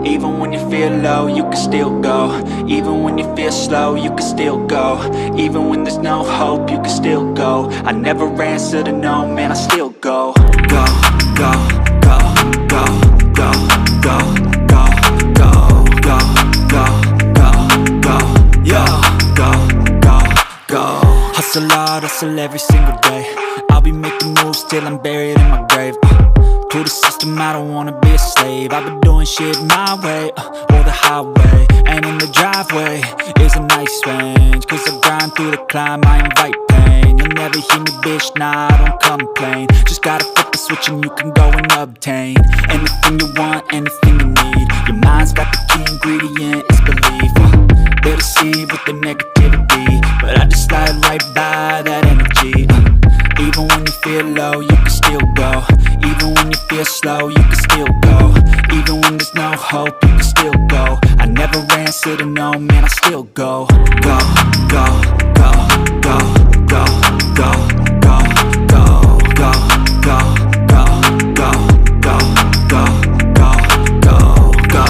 Even when you feel low, you can still go. Even when you feel slow, you can still go. Even when there's no hope, you can still go. I never answer to no, man, I still go. Go, go, go, go, go, go, go, go, go, go, go, go, yo, go, go, go. Hustle hard, hustle every single day. I'll be making moves till I'm buried in my grave. To the system, I don't wanna be a slave. I've been doing shit my way, or the highway. And in the driveway is a nice range, cause I grind through the climb, I invite pain. You'll never hear me, bitch, nah, I don't complain. Just gotta flip the switch and you can go and obtain anything you want, anything you need. Your mind's got the key ingredient, it's belief. They're deceived with the negativity, but I just slide right by that energy. Even when you feel low, you can still go. Even when you feel slow, you can still go. Even when there's no hope, you can still go. I never answer to no, man, I still go. Go, go, go, go, go, go, go, go, go, go.